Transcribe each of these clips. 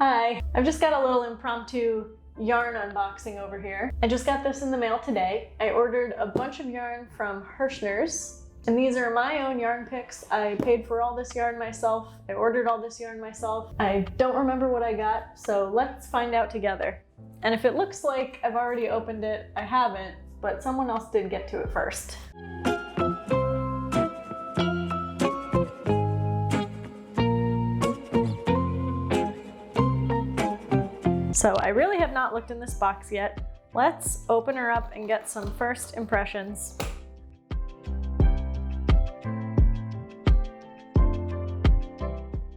Hi, I've just got a little impromptu yarn unboxing over here. I just got this in the mail today. I ordered a bunch of yarn from Herrschners, and these are my own yarn picks. I paid for all this yarn myself. I ordered all this yarn myself. I don't remember what I got, so let's find out together. And if it looks like I've already opened it, I haven't, but someone else did get to it first. So I really have not looked in this box yet. Let's open her up and get some first impressions.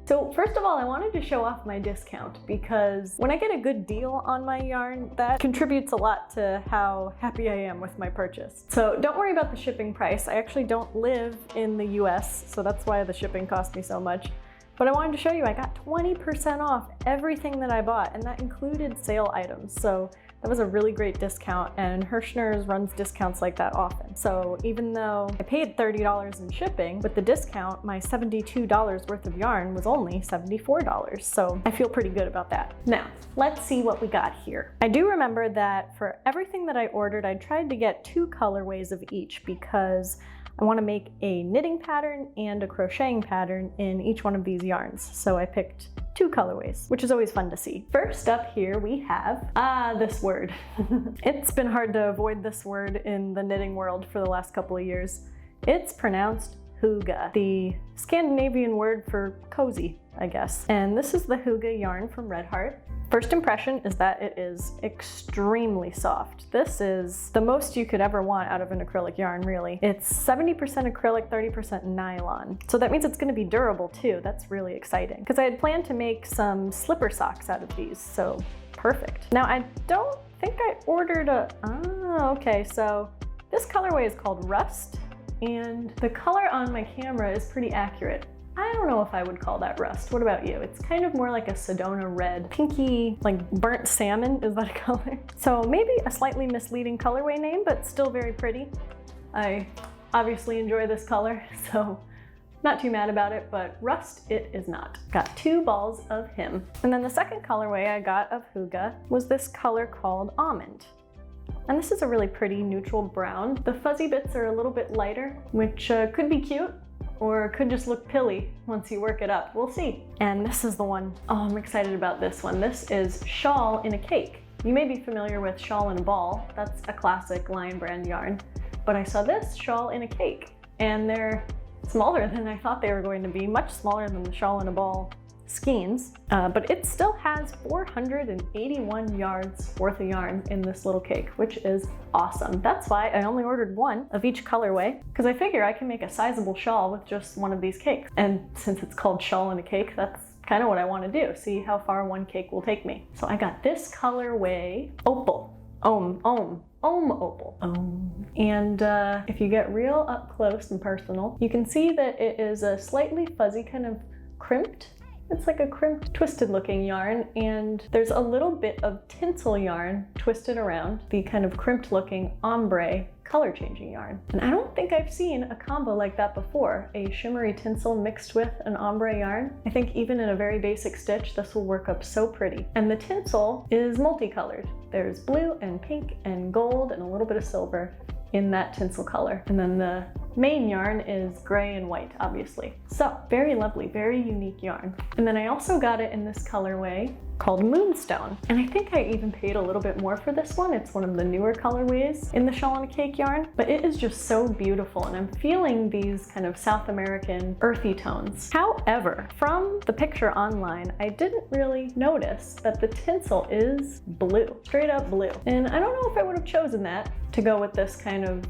So first of all, I wanted to show off my discount because when I get a good deal on my yarn, that contributes a lot to how happy I am with my purchase. So don't worry about the shipping price. I actually don't live in the US, so that's why the shipping cost me so much. But I wanted to show you I got 20% off everything that I bought, and that included sale items. So that was a really great discount, and Herrschners runs discounts like that often. So even though I paid $30 in shipping, with the discount, my $72 worth of yarn was only $74. So I feel pretty good about that. Now, let's see what we got here. I do remember that for everything that I ordered, I tried to get 2 colorways of each because I want to make a knitting pattern and a crocheting pattern in each one of these yarns. So I picked 2 colorways, which is always fun to see. First up here we have, this word. It's been hard to avoid this word in the knitting world for the last couple of years. It's pronounced hygge, the Scandinavian word for cozy, I guess. And this is the hygge yarn from Red Heart. First impression is that it is extremely soft. This is the most you could ever want out of an acrylic yarn, really. It's 70% acrylic, 30% nylon. So that means it's going to be durable too. That's really exciting. Because I had planned to make some slipper socks out of these, so perfect. Now I don't think I ordered okay, so this colorway is called Rust, and the color on my camera is pretty accurate. I don't know if I would call that rust. What about you? It's kind of more like a Sedona red, pinky, like burnt salmon. Is that a color? So maybe a slightly misleading colorway name, but still very pretty. I obviously enjoy this color, so not too mad about it, but rust it is not. Got 2 balls of him. And then the second colorway I got of hygge was this color called Almond. And this is a really pretty neutral brown. The fuzzy bits are a little bit lighter, which could be cute, or could just look pilly once you work it up. We'll see. And this is the one. Oh, I'm excited about this one. This is Shawl in a Cake. You may be familiar with Shawl in a Ball. That's a classic Lion brand yarn. But I saw this Shawl in a Cake, and they're smaller than I thought they were going to be, much smaller than the Shawl in a Ball skeins, but it still has 481 yards worth of yarn in this little cake, which is awesome. That's why I only ordered 1 of each colorway, because I figure I can make a sizable shawl with just 1 of these cakes. And since it's called Shawl in a Cake, that's kind of what I want to do, see how far 1 cake will take me. So I got this colorway, Opal. Opal. And if you get real up close and personal, you can see that it is a slightly fuzzy, kind of crimped. It's like a crimped, twisted looking yarn, and there's a little bit of tinsel yarn twisted around the kind of crimped looking ombre color changing yarn. And I don't think I've seen a combo like that before, a shimmery tinsel mixed with an ombre yarn. I think even in a very basic stitch, this will work up so pretty. And the tinsel is multicolored. There's blue and pink and gold and a little bit of silver in that tinsel color. And then the main yarn is gray and white, obviously. So very lovely, very unique yarn. And then I also got it in this colorway called Moonstone. And I think I even paid a little bit more for this one. It's one of the newer colorways in the Shawl in a Cake yarn, but it is just so beautiful. And I'm feeling these kind of South American earthy tones. However, from the picture online, I didn't really notice that the tinsel is blue, straight up blue. And I don't know if I would have chosen that to go with this kind of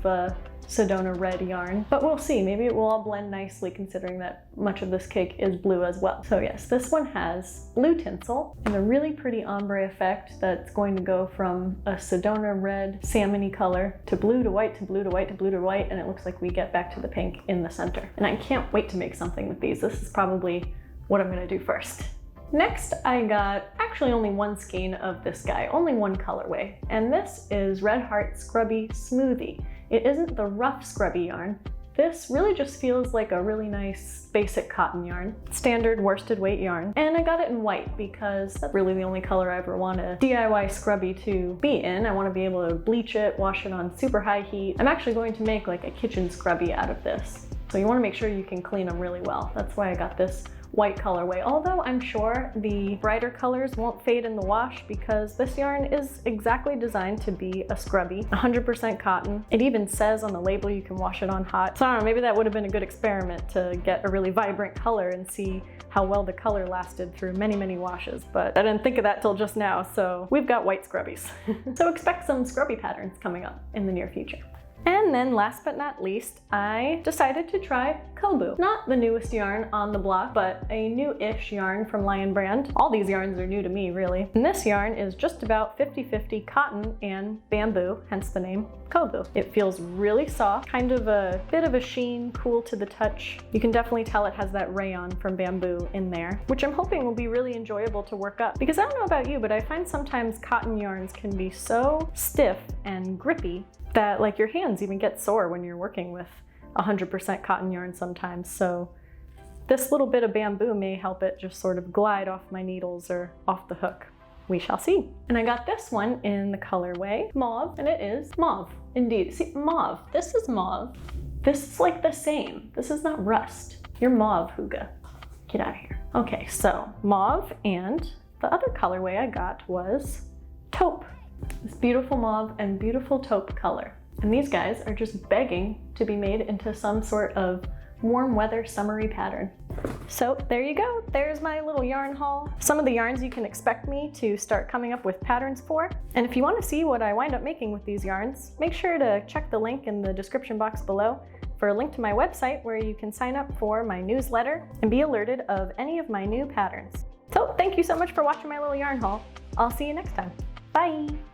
Sedona red yarn, but we'll see. Maybe it will all blend nicely considering that much of this cake is blue as well. So yes, this one has blue tinsel and a really pretty ombre effect that's going to go from a Sedona red salmony color to blue to white to blue to white to blue to white, and it looks like we get back to the pink in the center. And I can't wait to make something with these. This is probably what I'm gonna do first. Next, I got actually only 1 skein of this guy, only 1 colorway, and this is Red Heart Scrubby Smoothie. It isn't the rough scrubby yarn, This really just feels like a really nice basic cotton yarn, standard worsted weight yarn. And I got it in white because that's really the only color I ever want a DIY scrubby to be in. I want to be able to bleach it, wash it on super high heat. I'm actually going to make like a kitchen scrubby out of this. So you want to make sure you can clean them really well. That's why I got this white colorway, although I'm sure the brighter colors won't fade in the wash because this yarn is exactly designed to be a scrubby, 100% cotton. It even says on the label you can wash it on hot. So I don't know, maybe that would have been a good experiment to get a really vibrant color and see how well the color lasted through many, many washes, but I didn't think of that till just now, so we've got white scrubbies. So expect some scrubby patterns coming up in the near future. And then last but not least, I decided to try Kobu. Not the newest yarn on the block, but a new-ish yarn from Lion Brand. All these yarns are new to me, really. And this yarn is just about 50-50 cotton and bamboo, hence the name Kobu. It feels really soft, kind of a bit of a sheen, cool to the touch. You can definitely tell it has that rayon from bamboo in there, which I'm hoping will be really enjoyable to work up. Because I don't know about you, but I find sometimes cotton yarns can be so stiff and grippy that like your hands even get sore when you're working with 100% cotton yarn sometimes. So this little bit of bamboo may help it just sort of glide off my needles or off the hook. We shall see. And I got this one in the colorway mauve, and it is mauve indeed. See, mauve, this is mauve. This is like the same. This is not rust. You're mauve, Huga. Get out of here. Okay, so mauve, and the other colorway I got was taupe. This beautiful mauve and beautiful taupe color. And these guys are just begging to be made into some sort of warm weather summery pattern. So there you go, there's my little yarn haul. Some of the yarns you can expect me to start coming up with patterns for. And if you want to see what I wind up making with these yarns, make sure to check the link in the description box below for a link to my website where you can sign up for my newsletter and be alerted of any of my new patterns. So thank you so much for watching my little yarn haul. I'll see you next time. Bye!